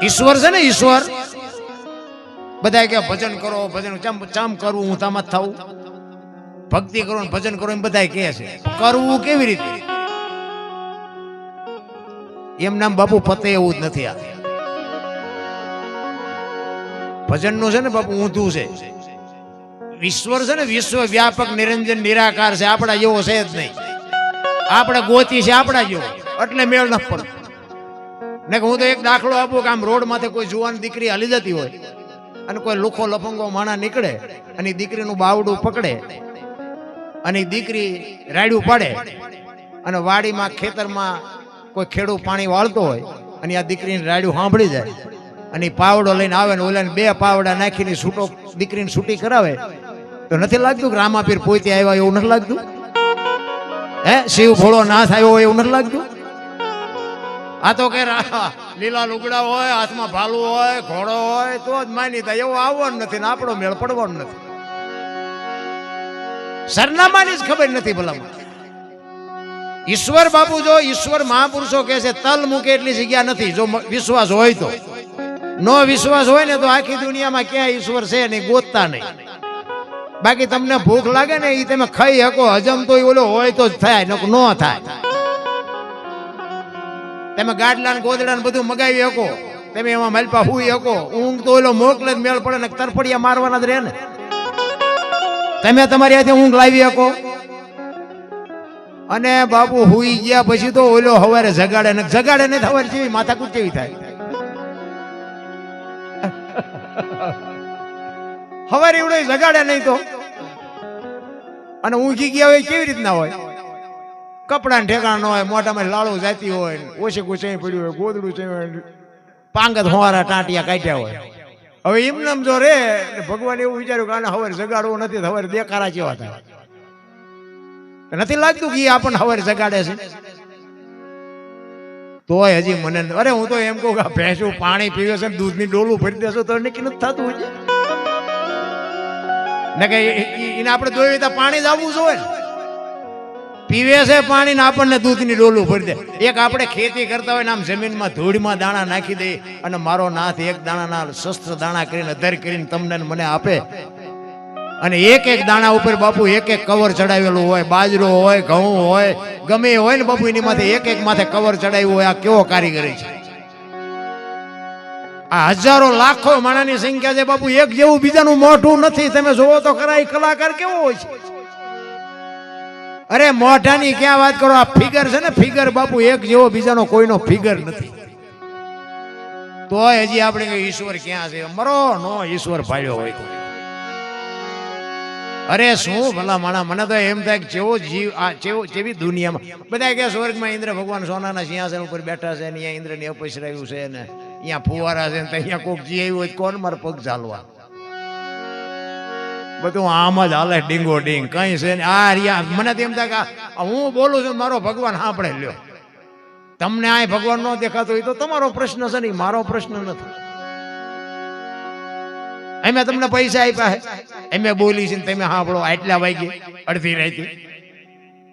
ઈશ્વર છે ને ઈશ્વર, બધા કે ભજન કરો, ભજન ચમ કરવું, હું તામાં જ થાવું, ભક્તિ કરો ને ભજન કરો એમ બધા કહે છે, કરવું કેવી રીતે? એમ નામ બાપુ પતે એવું જ નથી. આ ભજન નું છે ને બાપુ ઊંધું છે. ઈશ્વર છે ને વિશ્વ વ્યાપક નિરંજન નિરાકાર છે, આપણા જેવો છે જ નહીં. આપણે ગોતી છે આપણા જેવો, એટલે મેળ ન પડતો. ને હું તો એક દાખલો આપું કે આમ રોડ માંથી કોઈ જુવાન દીકરી હાલી જતી હોય અને કોઈ લુખો લફંગો માણા નીકળે અને દીકરીનું બાવડું પકડે અને દીકરી રાડ્યું પાડે અને વાડીમાં ખેતરમાં કોઈ ખેડૂત પાણી વાળતો હોય અને આ દીકરીને રાડ્યું સાંભળી જાય અને પાવડો લઈને આવે ને ઓલાને બે પાવડા નાખીને છૂટો દીકરીને છૂટી કરાવે, તો નથી લાગતું કે રામાપીર પોતે આવ્યા એવું નથી લાગતું? હે, શિવ ભોળો નાથ આવ્યો હોય એવું નથી લાગતું? આ તો કે લીલા લુગડા હોય, હાથમાં ભાલું હોય, ઘોડો હોય તો જ માની થાય, એવો આવવાનું નથી ને આપણો મેળ પડવાનો નથી. સરનામાની જ ખબર નથી ભલામાં. ઈશ્વર બાપુ, જો ઈશ્વર મહાપુરુષો કહે છે તલ મૂકે એટલી જગ્યા નથી. જો વિશ્વાસ હોય તો, નો વિશ્વાસ હોય ને તો આખી દુનિયામાં ક્યાં ઈશ્વર છે નહીં, ગોતતા નહીં. બાકી તમને ભૂખ લાગે ને એ તમે ખાઈ શકો, હજમ તો ઓલો હોય તો જ થાય, ન થાય. તમે ગાડલા ને ગોદડા ને બધું મગાવી શકો, તમે એમાં મલપા હુઈ શકો, ઊંઘ તો ઓલો મોકલે જ મેળ પડે ને, તરફડિયા મારવાના જ રહે ને. તમે તમારી હાથે ઊંઘ લાવી શકો અને બાપુ હુઈ ગયા પછી તો ઓલો હવારે જગાડે ને જગાડે ને હવારે જેવી માથાકૂટ કેવી થાય? હવારે એવડે જગાડે નહીં તો, અને ઊંઘી ગયા હોય કેવી રીતના હોય? કપડા ઠેકાણ હોય, મોઢામાં લાળો જાતી હોય, ઓછી કોઈ પડ્યું હોય, ગોદડું છે, પાંગત હોવારા ટાંટિયા કાઢ્યા હોય. હવે એમને જો રે ભગવાન એવું વિચાર્યું કે આને હવારે જગાડવો નથી, હવારે દેખાડા જેવા થાય. નથી લાગતું કે આપણને હવારે જગાડે છે? તોય હજી મને, અરે હું તો એમ કહું કે ભેંસું પાણી પીવે છે, દૂધની ડોલું ભરી દેશો તો નક્કી નથી થતું હોય ને કે એને આપણે જોયું તો પાણી જ આવવું જોઈએ. પીવે છે પાણી ને આપણને દૂધની ડોલું ભરી દે. એક આપણે ખેતી કરતા હોય ને આમ જમીનમાં ધૂળમાં દાણા નાખી દે અને મારો નાથ એક દાણાના શસ્ત્ર દાણા કરીને અધર કરીને તમને મને આપે, અને એક એક દાણા ઉપર બાપુ એક એક કવર ચડાવેલું હોય, બાજરો હોય, ઘઉં હોય, ગમે હોય ને બાપુ એની માથે એક એક માથે કવર ચડાવ્યું હોય. આ કેવો કારીગરી છે! આ હજારો લાખો માણસની સંખ્યા છે બાપુ, એક જેવું બીજાનું મોઢું નથી. તમે જોવો તો ખરા કલાકાર કેવો હોય છે. અરે મોઢાની ક્યાં વાત કરો, આ ફિગર છે ને ફિગર બાપુ, એક જેવો બીજાનો કોઈનો ફિગર નથી. તોય હજી આપણે ઈશ્વર ક્યાં છે? મરો નો ઈશ્વર ભાળ્યો હોય તો. અરે શું ભલા માણા, મને તો એમ થાય કે જેવો જીવ આ જેવી દુનિયામાં બધા કે સ્વર્ગમાં ઇન્દ્ર ભગવાન સોનાના સિંહાસન ઉપર બેઠા છે ને અહીંયા ઇન્દ્રને અપસરાયું છે ને અહીંયા ફુવારા છે ને અહીંયા કોક જી આવ્યું હોય કોણ મારે પગ ચાલવા? બધું આમ જ હાલે ડીંગો ડીંગ, કઈ છે ને આ રિયા. મને તો એમ થાય કે હું બોલું છું મારો ભગવાન સાંભળે લ્યો. તમને આ ભગવાન નો દેખાતો હોય તો તમારો પ્રશ્ન છે ને, મારો પ્રશ્ન નથી. અમે તમને પૈસા આપ્યા છે, અમે બોલી છે તમે સાંભળો, આટલા વાગે અડધી રાતે.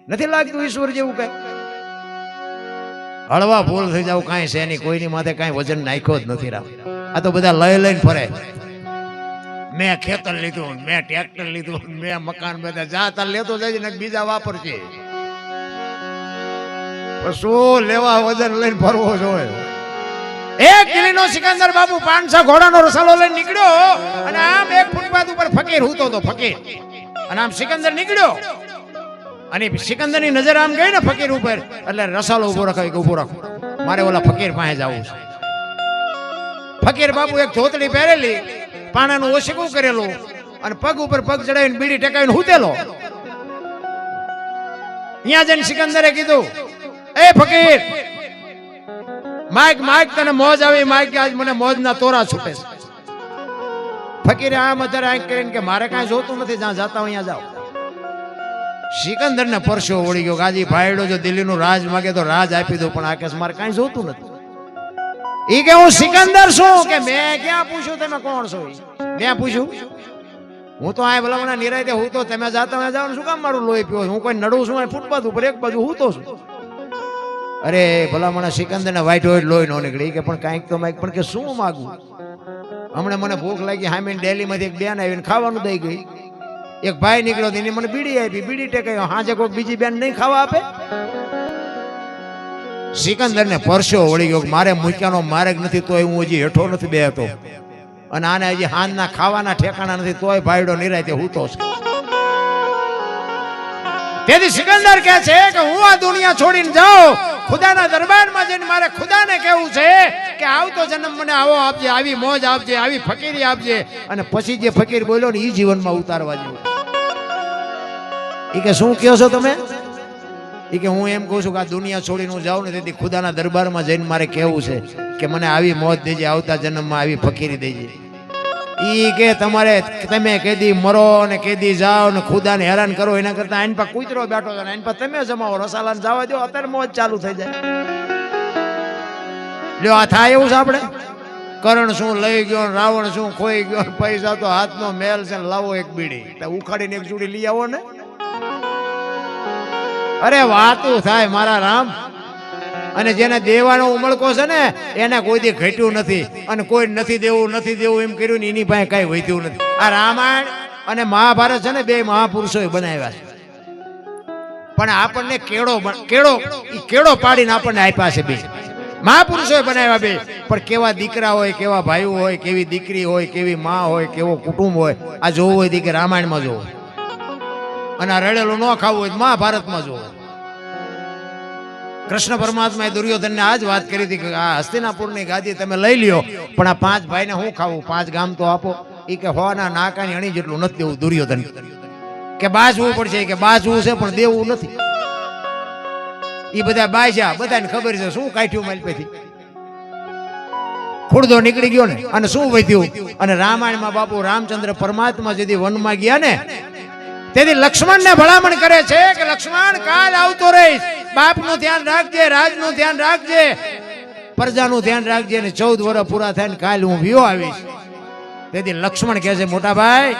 નથી લાગતું ઈશ્વર જેવું કઈ? હળવા ફૂલ થઈ જાવ કાંઈ છે નહીં, કોઈની માથે કાંઈ વજન નાખ્યો જ નથી. રામ આ તો બધા લઈ લઈને ફરે. મેં ખેતર લીધું, મેં ટ્રેક્ટર લીધું, મેં મકાન, બધા જાતા લેતો જાય ને બીજા વાપરશે. શું લેવા વજન લઈને ફરવો જોઈએ? એક દિલ્હીનો સિકંદર બાપુ 500 ઘોડાનો રસાલો લઈને નીકળ્યો અને આમ એક ફૂટપાથ ઉપર ફકીર હૂતો હતો, ફકીર. અને આમ સિકંદર નીકળ્યો અને સિકંદરની નજર આમ ગઈ ને ફકીર ઉપર, એટલે રસાલો ઉભો રખાય કે ઉભો રાખો, મારે ઓલા ફકીર પાસે જવું છે. ફકીર બાપુ એક ધોતડી પહેરેલી, પાણાનું ઓશીકું કરેલું અને પગ ઉપર પગ ચડાવીને બીડી ટેકાવીને હૂતેલો. અહીંયા જઈને સિકંદરે કીધું, એ ફકીર માઈક માઈક, તને મોજ આવી માઈક, આજ મને મોજના તોરા છૂટે છે. ફકીરે આમ અત્યારે આંખ કરીને કે મારે કાંઈ જોતું નથી, જ્યાં જાતા અહીંયા જાઓ. સિકંદર ને પરસ્યો વળી ગયો, ગાજી ભાઈડો જો દિલ્હીનું રાજ માગે તો રાજ આપી દો, પણ આ કેસ મારે કાંઈ જોતું નથી. ઈ કે હું સિકંદર છું કે મેં ક્યાં પૂછ્યું તમે કોણ છો? મેં પૂછ્યું? હું તો આ ભલા મને નિરાયતે હું તો તમે જાતા જાવ શું કામ મારું લોહી પીવો? હું કોઈ નડું છું ફૂટપાથ ઉપર એક બાજુ હું તો છું. અરે ભલામણા સિકંદર ને વાઈટ હોય લોહી નો નીકળી કે પણ કાંઈક તો માગ પણ કે શું માગું હમણાં મને ભૂખ લાગી હામે ડેલીમાંથી એક બેન આવીને ખાવાનું દઈ ગઈ એક ભાઈ નીકળ્યો એને મને બીડી આપી બીડી ટેકાઈ હાજે કોઈ બીજી બેન નહીં ખાવા આપે સિકંદર ને પરસ્યો વળી ગયો મારે મૂક્યાનો માર્ગ નથી તોય હું હજી હેઠો નથી બેહતો અને આને હજી હાંજના ખાવાના ઠેકાણા નથી તોય ભાઈડો નિરાયતે હૂતો છે તેથી સિકંદર કહે છે કે હું આ દુનિયા છોડીને જાઉં ખુદાના દરબારમાં જઈને મારે ખુદાને કહેવું છે કે આવતો જન્મ મને આવો આપજે આવી મોજ આપજે આવી ફકીરી આપજે અને પછી જે ફકીર બોલ્યો ને એ જીવનમાં ઉતારવા જેવું એ કે શું કહો છો તમે એ કે હું એમ કહું છું કે આ દુનિયા છોડીને હું જાઉં ને તેથી ખુદાના દરબારમાં જઈને મારે કહેવું છે કે મને આવી મોજ દેજે આવતા જન્મમાં આવી ફકીરી દેજે ઈ કે તમારે તમે કેદી મરો ને કેદી જાઓ ને ખુદાને હેરાન કરો એના કરતા આઈન પર કૂતરો બેઠો છે આઈન પર તમે જમાવો રસાલાને જવા દો અત્યારે મોજ ચાલુ થઈ જાય લ્યો આ થાય એવું છે આપણે કરણ શું લઈ ગયો રાવણ શું ખોઈ ગયો પૈસા તો હાથનો મેલ છે લાવો એક બીડી ઉખાડીને એક ચૂડી લઈ આવો ને અરે વાતું થાય મારા રામ અને જેને દેવાનો ઉમળકો છે ને એને કોઈ દી ઘટ્યું નથી અને કોઈ નથી દેવું એમ કર્યું ને એની પાસે કઈ વધ્યું નથી આ રામાયણ અને મહાભારત છે ને બે મહાપુરુષોએ બનાવ્યા છે પણ આપણને કેળો પાડીને આપણને આપ્યા છે બે મહાપુરુષોએ બનાવ્યા બે પણ કેવા દીકરા હોય કેવા ભાઈઓ હોય કેવી દીકરી હોય કેવી માં હોય કેવો કુટુંબ હોય આ જોવું હોય કે રામાયણમાં જોવું અને આ રડેલું ન ખાવું હોય મહાભારતમાં જોવું કૃષ્ણ પરમાત્માએ દુર્યોધનને આ જ વાત કરી હતી કે આ હસ્તિનાપુરની ગાદી તમે લઈ લ્યો પણ આ 5 ભાઈને હું ખાવું 5 ગામ તો આપો એ કે હોના નાકાની અણી જેટલું નથી દેવું દુર્યોધન કે બાજવું પડશે કે બાજવું છે પણ દેવું નથી એ બધા બાજ્યા બધાને ખબર છે શું કાઢ્યું મારી પેથી ખુરદો નીકળી ગયો ને અને શું વધ્યું અને રામાયણમાં બાપુ રામચંદ્ર પરમાત્મા જેથી વનમાં ગયા ને તેથી લક્ષ્મણને ભલામણ કરે છે કે લક્ષ્મણ કાલ આવતો રહીશ બાપનું ધ્યાન રાખજે રાજનું ધ્યાન રાખજે પ્રજાનું ધ્યાન રાખજે ને 14 વર્ષ પૂરા થાય ને કાલ હું વિયો આવીશ તેથી લક્ષ્મણ કહે છે મોટા ભાઈ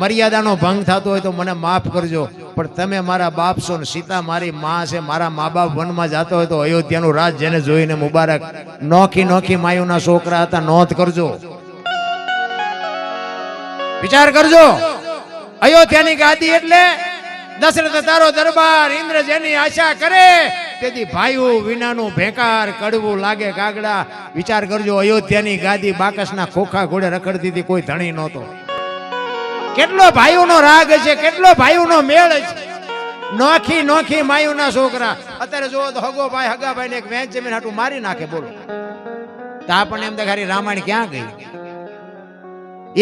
મર્યાદાનો ભંગ થતો હોય તો મને માફ કરજો પણ તમે મારા બાપ છો ને સીતા મારી માં છે મારા મા બાપ વનમાં જતો હોય તો અયોધ્યાનું રાજ જેને જોઈને મુબારક નોખી માયુના છોકરા હતા નોંધ કરજો વિચાર કરજો અયોધ્યાની ગાદી એટલે દશરથ તારો દરબાર ઇન્દ્ર જેની આશા કરે તેથી ભાઈઓ વિનાનું ભેકાર કડવું લાગે કાગડા વિચાર કરજો અયોધ્યાની ગાદી બાકસના ખોખા ઘોડે રખડતી હતી કોઈ ધણી નહોતો કેટલો ભાઈઓનો રાગ છે કેટલો ભાઈઓનો મેળ છે નોખી માયુના છોકરા અત્યારે જો તો હગો ભાઈ હગા ભાઈ ને એક વેચ જમીન હાટું મારી નાખે બોલો તો આપણને એમ ખાલી રામાયણ ક્યાં ગઈ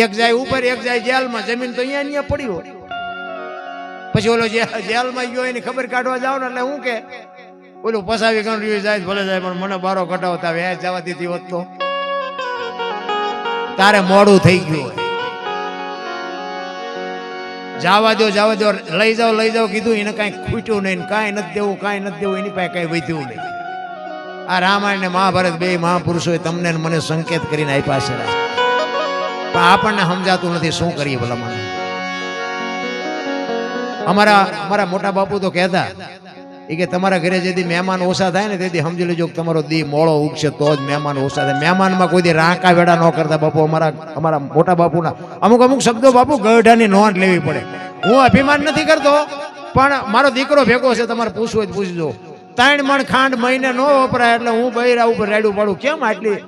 એક જાય ઉપર એક જાય જેલમાં જમીન તો અહીંયા પડી હોય પછી ઓલો જેલમાં ગયો એની ખબર કાઢવા જાવ ને એટલે હું કે ઓલું પસાવી ગણ જાય ભલે જાય પણ મને બારો કટાવતા વેચ જવા દીધી હોત તો તારે મોડું થઈ ગયું જવા દો લઈ જાઓ કીધું એને કાંઈ ખૂટ્યું નહીં કાંઈ નથી દેવું એની પાસે કાંઈ વધ્યું નહીં આ રામાયણ ને મહાભારત બે મહાપુરુષોએ તમને મને સંકેત કરીને આપ્યા છે પણ આપણને સમજાતું નથી શું કરીએ ભલા મને અમારા મોટા બાપુ તો કહેતા એ કે તમારા ઘરે જેથી મહેમાન ઓછા થાય ને તેથી સમજી લેજો કે તમારો દી મોળો ઉગશે તો જ મહેમાન ઓછા થાય મહેમાનમાં કોઈ દી રાંકા વેડા ન કરતા બાપુ અમારા મોટા બાપુના અમુક શબ્દો બાપુ ગઢાની નોંધ લેવી પડે હું અભિમાન નથી કરતો પણ મારો દીકરો ભેગો છે તમારે પૂછવું હોય તો પૂછજો 3 મણ ખાંડ મહિને ન વપરાય એટલે હું બૈરા ઉપર રેડું પાડું કેમ આટલી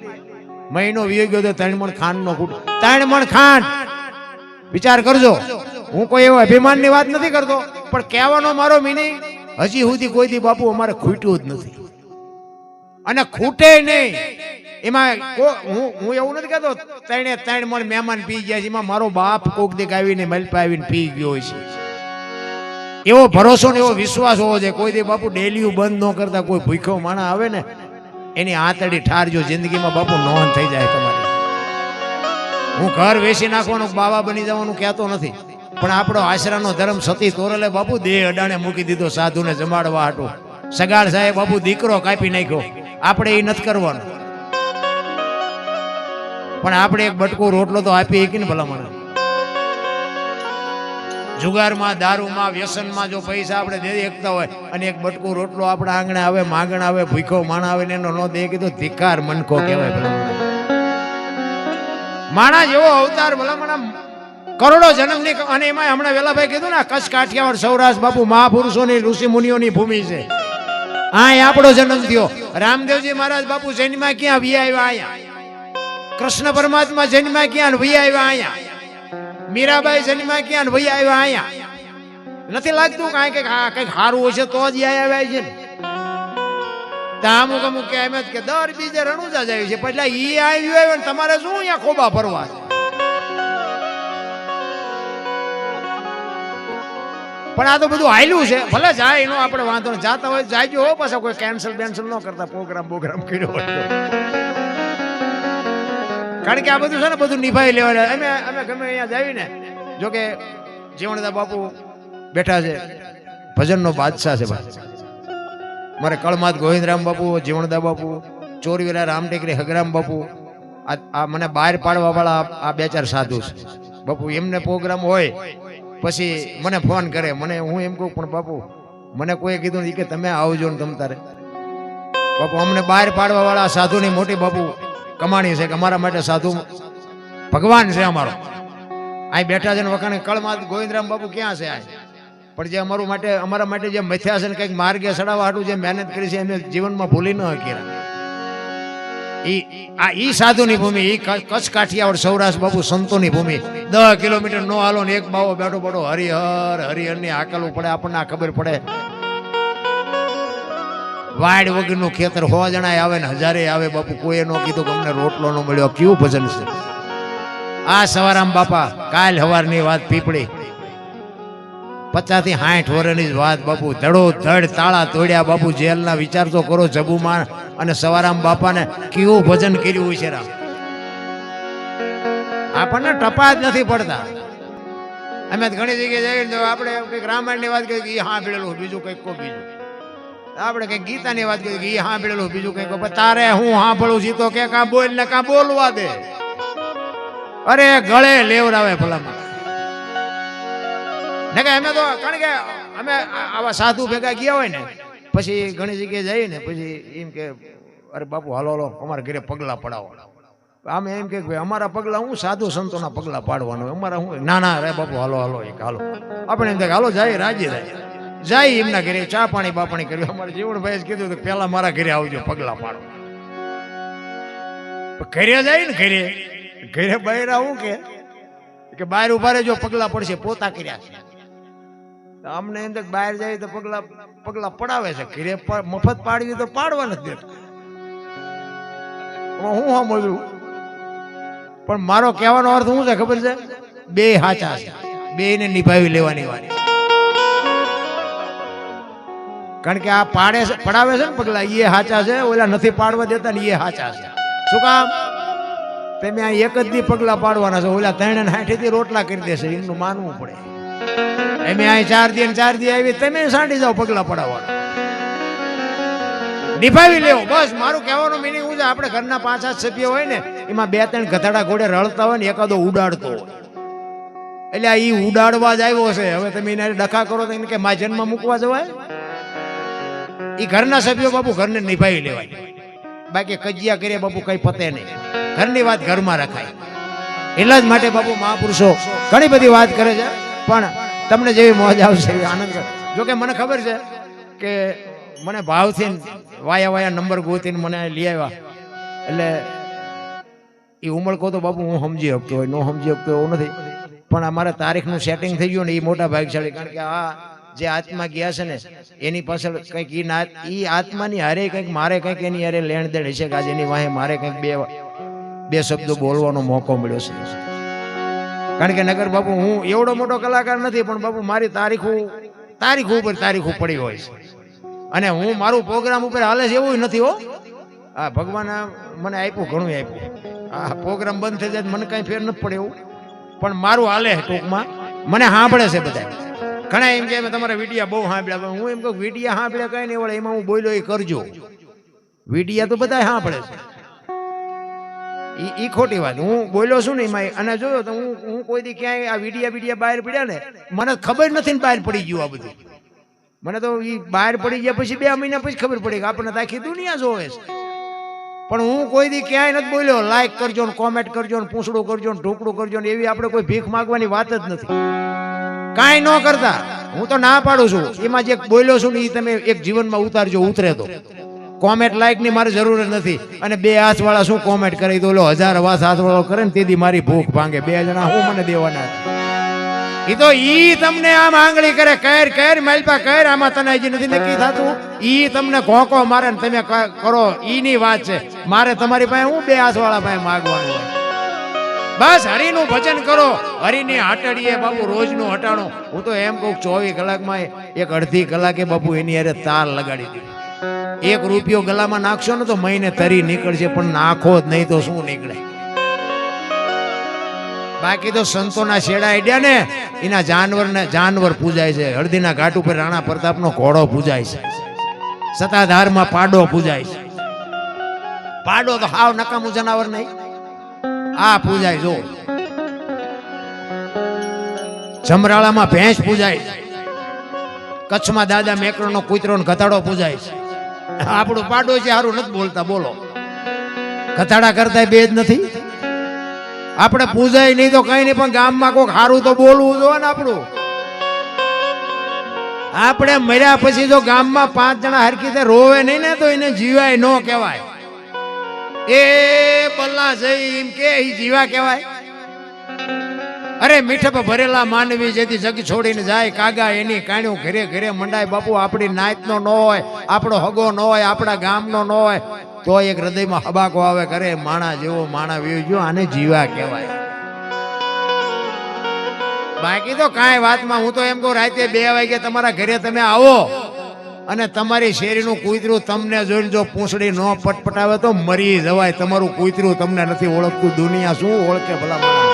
મહિનો વીયો ગયો તો 3 મણ ખાંડ નો ખૂટ 3 મણ ખાંડ વિચાર કરજો હું કોઈ એવો અભિમાનની વાત નથી કરતો પણ કહેવાનો મારો મિનિંગ હજી સુધી કોઈ દી બાપુ અમારે ખૂટ્યું જ નથી અને ખૂટે નહીં એમાં હું એવું નથી કહેતો 3 મણ મહેમાન પી ગયા છે એમાં મારો બાપ કોક દીક આવીને મલપા આવીને પી ગયો હોય છે એવો ભરોસો ને એવો વિશ્વાસ હોવો જોઈએ કોઈ દી બાપુ ડેલીયું બંધ ન કરતા કોઈ ભૂખ્યો માણસ આવે ને એની આતડી ઠારજો જિંદગીમાં બાપુ નોંધ થઈ જાય તમારી હું ઘર વેચી નાખવાનું બાવા બની જવાનું કહેતો નથી પણ આપણો આશરાનો ધર્મ સતી તોરલે બાપુ દેહ અડાણે મૂકી દીધો સાધુને જમાડવા હાટું સગાળ સાહેબ બાપુ દીકરો કાપી નાખ્યો આપણે એ નથી કરવાનું પણ આપણે એક બટકો રોટલો તો આપી કે ને ભલા મને જુગારમાં, દારૂમાં, વ્યસનમાં જો પૈસા આપણે દે શકતા હોય અને એક બટકું રોટલો આપણા આંગણે આવે, માગણ આવે, ભૂખો માણા આવે ને એનો ન દે કીધું ધિકાર મનકો કહેવાય. ભલામણ માણા જેવો અવતાર ભલામણ કરોડો જન્મની, અને એમાં હમણાં વેલાભાઈ કીધું ને કચ્છ કાઠિયાવાડ સૌરાષ્ટ્ર બાપુ મહાપુરુષોની ઋષિ મુનિઓની ભૂમિ છે. આ આપણો જન્મ થયો. રામદેવજી મહારાજ બાપુ જન્મમાં ક્યાં વી આવ્યા? અહીંયા. કૃષ્ણ પરમાત્મા જન્મમાં ક્યાં વી આવ્યા? અહીંયા. મીરાબાઈ જન્મમાં ક્યાં વહી આવ્યા? અહીંયા. નથી લાગતું કઈ કઈક સારું હશે તો જ આવ્યા છે ને. અમુક અમુક કે એમ જ કે દર બીજે રણુજા જાય છે, પછી ઈ આવ્યું આવ્યો ને તમારે શું અહીંયા ખોબા ફરવા છે? પણ આ તો બધું હાલ્યું છે. ભલે જાય એનો આપણે વાંધો નહીં, જાતા હોય જાયજો હો, પાછા કોઈ કેન્સલ બેન્સલ ન કરતા પ્રોગ્રામ કર્યો હોય. કારણ કે આ બધું છે ને બધું નિભાવી લેવાના. અમે ગમે અહીંયા જાવી ને, જો કે જીવણદા બાપુ બેઠા છે, ભજનનો બાદશાહ છે ભાઈ. મારે કળમાત ગોવિંદરામ બાપુ, જીવણદા બાપુ, ચોરવીરા રામટેકરી હગરામ બાપુ, આ મને બહાર પાડવા વાળા આ બે ચાર સાધુ છે બાપુ. એમને પ્રોગ્રામ હોય પછી મને ફોન કરે, મને હું એમ કહું પણ બાપુ મને કોઈ કીધું નહીં કે તમે આવજો ને તમ તારે. બાપુ અમને બહાર પાડવા વાળા સાધુની મોટી બાપુ કમાણી છે કે અમારા માટે સાધુ ભગવાન છે અમારો. અહીં બેઠા છે ને વખાણે કળમાત ગોવિંદરામ બાપુ ક્યાં છે? પણ જે અમારા માટે જે મથ્યા છે ને કંઈક માર્ગે ચડાવવા હાટું જે મહેનત કરી છે એમને જીવનમાં ભૂલી ન શકી. ઈ સાધુની ભૂમિ, ઈ કચ્છ કાઠિયાવાડ સૌરાષ્ટ્ર બાપુ સંતોની ભૂમિ. 10 કિલોમીટર નો હાલો ને એક બાવો બેઠો બેઠો હરિહર ની હાકલવું પડે, આપણને આ ખબર પડે. વાડ વગરનું ખેતર 100 જણા આવે ને 1000 આવે બાપુ. કોઈએ ન કીધું કે અમને રોટલો ન મળ્યો. કેવું ભજન છે આ! સવારામ બાપા કાલ સવારની વાત, પીપળી 50 થી 60 વર્ષની જ વાત બાપુ. ધડો ધડ તાળા તોડ્યા બાપુ. જેલના વિચાર તો કરો. જબુમાન અને સવારામ બાપાને કેવું ભજન કર્યું હોય છે રામ. આપણને ટપા જ નથી પડતા. અમે ઘણી જગ્યાએ જઈએ આપણે કંઈક રામાયણની વાત કરી કે એ સાંભળેલું, બીજું કંઈક કો બીજું. આપણે કઈક ગીતાની વાત કરી કે એ સાંભળેલું, બીજું કંઈક. તારે હું સાંભળું છું તો કે કાં બોલ ને કાં બોલવા દે. અરે ગળે લેવરાવે ભલામાં. ને કે અમે તો કારણ કે અમે આવા સાધુ ભેગા ગયા હોય ને પછી ઘણી જગ્યાએ જઈએ ને પછી એમ કે અરે બાપુ હાલો હાલો અમારા ઘરે પગલા પડાવો. અમે એમ કે ભાઈ અમારા પગલા હું સાધુ સંતોના પગલા પાડવાનું, અમારા હું ના ના રે બાપુ હાલો હાલો એક હાલો. આપણે એમ થાય હાલો જાય, રાજી જાય એમના ઘરે ચા પાણી બાપાણી કર્યું. અમારે જીવણભાઈ કીધું કે પેલા મારા ઘરે આવજો પગલા પાડો. ઘરે જાય ને ઘરે બહાર આવું કે બહાર ઉભા રહેજો પગલા પડશે, પોતા કર્યા છે. અમને એમ બહાર જાય તો પગલા પડાવે છે. ઘરે મફત પાડવી તો પાડવા નથી દેતા. હું સાંભળ્યું પણ મારો કહેવાનો અર્થ શું છે ખબર છે? બે હાચા છે, બે ને નિભાવી લેવાની વાત. કારણ કે આ પડાવે છે ને પગલા એ હાચા છે, ઓલા નથી પાડવા દેતા ને એ હાચા છે. શું કામ? તમે આ એક જ દી પગલા પાડવાના છે, ઓલા 360 થી રોટલા કરી દેશે, એમનું માનવું પડે. અમે અહીં 4 દી આવી, તમે સાંડી જાઓ પગલા પડાવવાના. નિભાવી લેવો બસ. મારું કહેવાનું મિનિંગ શું છે? આપણે ઘરના 5-7 સભ્ય હોય ને એમાં 2-3 ગધેડા ઘોડે રળતા હોય ને એકાદો ઉડાડતો હોય, એટલે આ ઈ ઉડાડવા જ આવ્યો છે. હવે તમે એને ડખા કરો તો એને કે માજનમાં મૂકવા જવાય? ઈ ઘરના સભ્યો બાપુ ઘરને નિભાવી લેવાય. બાકી કજિયા કરીએ બાપુ કઈ પતે નહીં. ઘરની વાત ઘરમાં રખાય. એટલા જ માટે બાપુ મહાપુરુષો ઘણી બધી વાત કરે છે, પણ તમને જેવી મોજ આવશે એવી આનંદ કરે. જોકે મને ખબર છે કે મને ભાવથી વાયા નંબર ગોતીને મને લઈ આવ્યા, એટલે એ ઉમળકો તો બાપુ હું સમજી શકતો હોય, ન સમજી શકતો એવું નથી. પણ અમારે તારીખનું સેટિંગ થઈ ગયું ને એ મોટા ભાગશાળી. કારણ કે આ જે આત્મા ગયા છે ને એની પાછળ કંઈક ઈ આત્માની હારે કંઈક મારે કંઈક એની હારે લેણ દેણ હશે કે આજે એની વાહે મારે કંઈક બે શબ્દો બોલવાનો મોકો મળ્યો છે. કારણ કે નગર બાપુ હું એવડો મોટો કલાકાર નથી, પણ બાપુ મારી તારીખો પડી હોય છે. અને હું મારું પ્રોગ્રામ ઉપર હાલે છે એવું નથી હો. આ ભગવાન મને આપ્યું, ઘણું આપ્યું. આ પ્રોગ્રામ બંધ થઈ જાય મને કઈ ફેર નથી પડે એવું, પણ મારું હાલે ટૂંકમાં. મને સાંભળે છે બધા. ઘણા એમ કે તમારા વિડિયા બહુ સાંભળ્યા. હું એમ કહું વિડિયા સાંભળ્યા કઈ નહીં વળે, એમાં હું બોલ્યો એ કરજો. વિડિયા તો બધા સાંભળે છે. ઈ ખોટી વાત. હું બોલ્યો છું ને એમાં, અને જોયો તો હું કોઈ દી ક્યાંય આ વિડિયા બહાર પડ્યા ને મને ખબર નથી ને બહાર પડી ગયું આ બધું. મને તો ઈ બહાર પડી ગયા પછી 2 મહિના પછી ખબર પડી કે આપણને તો આખી દુનિયા જોવે છે. પણ હું કોઈ દી ક્યાંય નથી બોલ્યો લાઈક કરજો ને કોમેન્ટ કરજો ને પૂછડું કરજો ને ઢોકળું કરજો ને એવી આપણે કોઈ ભીખ માંગવાની વાત જ નથી. કાંઈ ન કરતા હું તો ના પાડું છું. એમાં જે બોલ્યો છું ને એ તમે એક જીવનમાં ઉતારજો, ઉતરે તો. કોમેન્ટ લાઈક ની મારે જરૂર નથી. અને 2 હાથ વાળા શું કોમેન્ટ કરી દો, 1000 હાથ વાળો કરે ને તેથી મારી ભૂખ ભાંગે. 2 જણા હું મને દેવાના? ઈ તો ઈ તમને આમ આંગળી કરે, કર માલપા કર, આમાં તને હજી નથી નક્કી થતું. ઈ તમને ઘોંકો મારે ને તમે કરો, ઈ ની વાત છે. મારે તમારી પાસે હું 2 હાથ વાળા પાસે માગવાનું હોય? બસ હરિનું ભજન કરો. હરિની હાટડીએ બાપુ રોજનું હટાણું. હું તો એમ કહું 24 કલાકમાં એક અડધી કલાકે બાપુ એની હારે તાર લગાડી દીધી. 1 રૂપિયો ગલામાં નાખશો ને તો મહિને તરી નીકળશે, પણ નાખો જ નહીં તો શું નીકળે? બાકી તો સંતોના શેડા આડ્યા ને એના જાનવર પૂજાય છે. હળદીના ઘાટ ઉપર રાણા પ્રતાપનો ઘોડો પૂજાય છે. સતાધારમાં પાડો પૂજાય છે. પાડો તો હાવ નકામું જનાવર નહીં, આ પૂજાય. જો જમરાળામાં ભેંસ પૂજાય છે. કચ્છમાં દાદા મેકરણનો કૂતરો ને ગધાડો પૂજાય છે. આપણું પાડો છે સારું નથી બોલતા, બોલો. ગધાડા કરતા 2 જ નથી. આપણે પૂજાય નહીં તો કઈ નહીં, પણ ગામમાં કોઈક સારું તો બોલવું જોઈએ ને. આપણે મર્યા પછી જો ગામમાં 5 જણા હરખી રીતે રોવે નહીં ને તો એને જીવાય ન કહેવાય. એ બલ્લા જઈ એમ કે જીવા કહેવાય? અરે મીઠપ ભરેલા માનવી જેથી જગ છોડીને જાય કાગા એની કાણ્યું ઘરે ઘરે મંડાય. બાપુ આપણી નાતનો ન હોય, આપણો હગો ન હોય, આપણા ગામનો ન હોય તો એક હૃદયમાં હબાકો આવે કરે માણા જેવો માણા વેજો, આને જીવા કહેવાય. બાકી તો કાંઈ વાતમાં હું તો એમ કહું રાતે 2 વાગે તમારા ઘરે તમે આવો અને તમારી શેરીનું કૂતરું તમને જોઈને જો પૂંછડી ન પટપટાવે તો મરી જવાય. તમારું કૂતરું તમને નથી ઓળખતું, દુનિયા શું ઓળખે ભલા માણસ?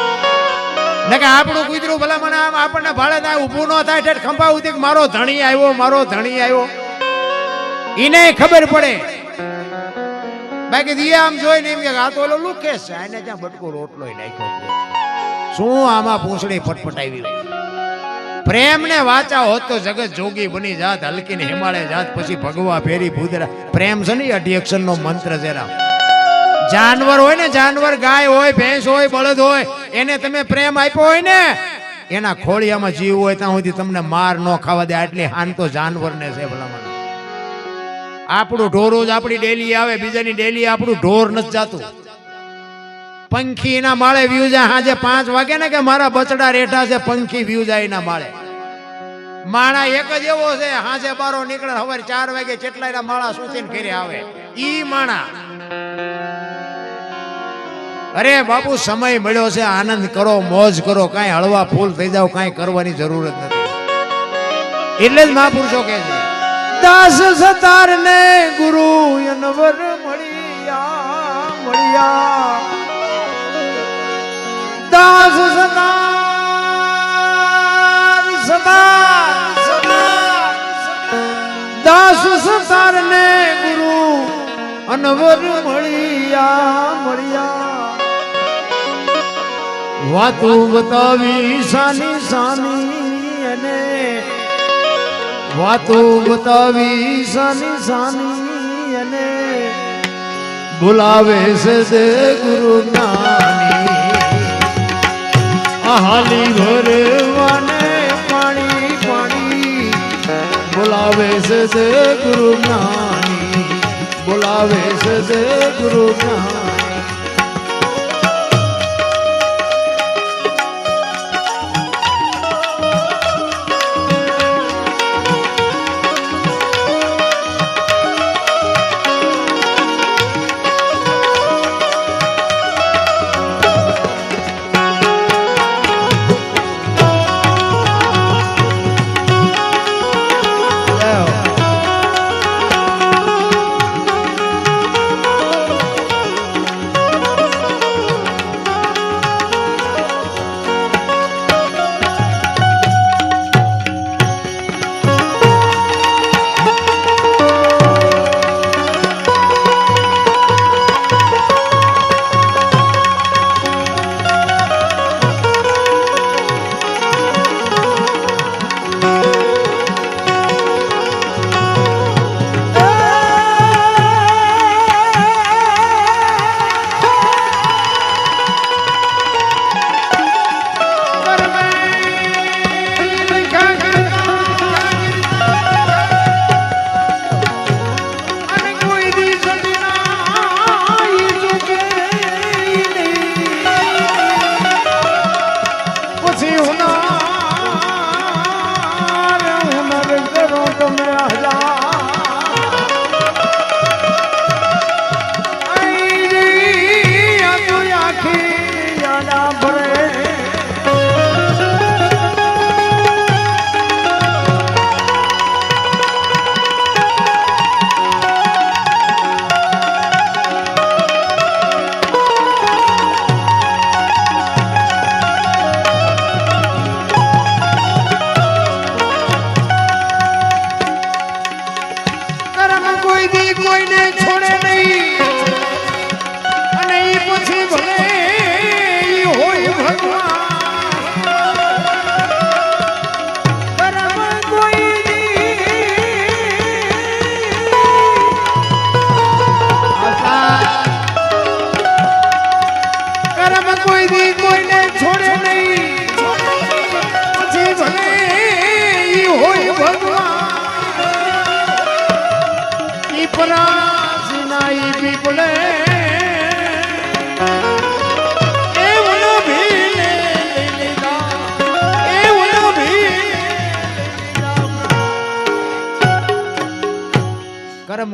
ને કે આપણું કૂતરું ભલા મને આમ આપણને ભાડે થાય, ઊભું ન થાય ઠેઠ ખંભા ઉતી મારો ધણી આવ્યો, મારો ધણી આવ્યો. એને ખબર પડે. બાકી દિયે આમ જોઈને એમ કે આ તો ઓલો લુકેશ છે, આને ત્યાં બટકો રોટલો નાખ્યો. શું આમાં પૂંછડી ફટફટાવી? પ્રેમ ને વાચા હોત તો જગત જોગી બની જાત, હલકીને હિમાલય જાત, પછી ભગવા ફેરી ભૂદરા. પ્રેમ છે ને 28 નો મંત્ર જરા. જાનવર હોય ને, જાનવર ગાય હોય, ભેંસ હોય, બળદ હોય, એને તમે પ્રેમ આપ્યો હોય ને, એના ખોળિયામાં જીવ હોય ત્યાં સુધી તમને માર ન ખાવા દે. આટલી હાન તો જાનવરને છે ભલામણ. આપણું ઢોર જ આપણી ડેલી આવે, બીજાની ડેલી આપણું ઢોર નથી જાતું. પંખી ના માળે વ્યુ જાય સાંજે 5 વાગે ને કે મારા બચડા રેઠા છે, પંખી વ્યુ જાય ના માળે. માળા એક જ એવો છે, સાંજે બારો નીકળે, સવારે 4 વાગે કેટલાય માળા સુતીને ઘરે આવે. ઈ માણા. અરે બાપુ સમય મળ્યો છે, આનંદ કરો, મોજ કરો, કાંઈ હળવા ફૂલ થઈ જાવ, કાંઈ કરવાની જરૂર જ નથી. એટલે જ મહાપુરુષો કહે છે દાસ સતાર ને ગુરુ અનવર મળ્યા. દાસ દાસ સતાર ને ગુરુ અનવર મળ્યા. વાતું બતાવી સાની સાની અને વાતું બતાવી સાની સાની અને બોલાવે છે દે ગુરુ જ્ઞાની. હાલી ભરવાને પાણી પાણી બોલાવે છે દે ગુરુ જ્ઞાની. બોલાવે છે દે ગુરુ જ્ઞાની.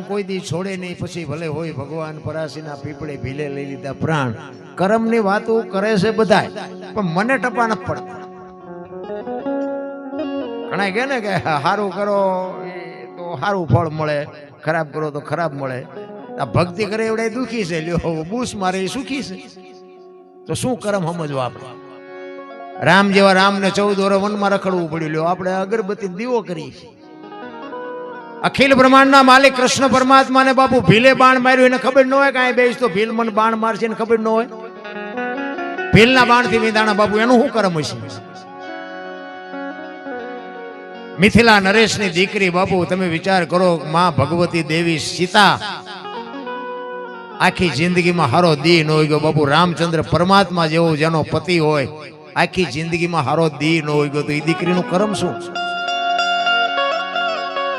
કોઈ દી છોડે નહીં, પછી ભલે હોય ભગવાન પરાશીના પીપળે ભીલે લઈ લીધા પ્રાણ. કર્મની વાતો કરે છે બધાય, પણ મને ટપા નથી પડતા. ઘણા કહે ને કે સારું કરો તો સારું ફળ મળે, ખરાબ કરો તો ખરાબ મળે. આ ભક્તિ કરે એવડે દુખી છે, લ્યો બૂસ મારે એ સુખી છે. તો શું કર્મ સમજવા આપણે? રામ જેવા રામને 14 વર્ષ વનમાં રખડવું પડ્યું, લ્યો આપણે અગરબત્તી દીવો કરી. અખિલ બ્રહ્માંડના માલિક કૃષ્ણ પરમાત્માને બાપુ ભીલે બાણ માર્યું, એને ખબર ન હોય કે અહીં બેસ તો ભીલ મને બાણ મારશે, એને ખબર ન હોય. ભીલના બાણથી વિંધાણા બાપુ, એનું શું કર્મ હશે? મિથિલા નરેશની દીકરી બાપુ, તમે વિચાર કરો, માં ભગવતી દેવી સીતા આખી જિંદગીમાં હારો દી ન હોય ગયો બાપુ. રામચંદ્ર પરમાત્મા જેવો જેનો પતિ હોય, આખી જિંદગીમાં હારો દી ન હોય ગયો, તો એ દીકરીનું કર્મ શું?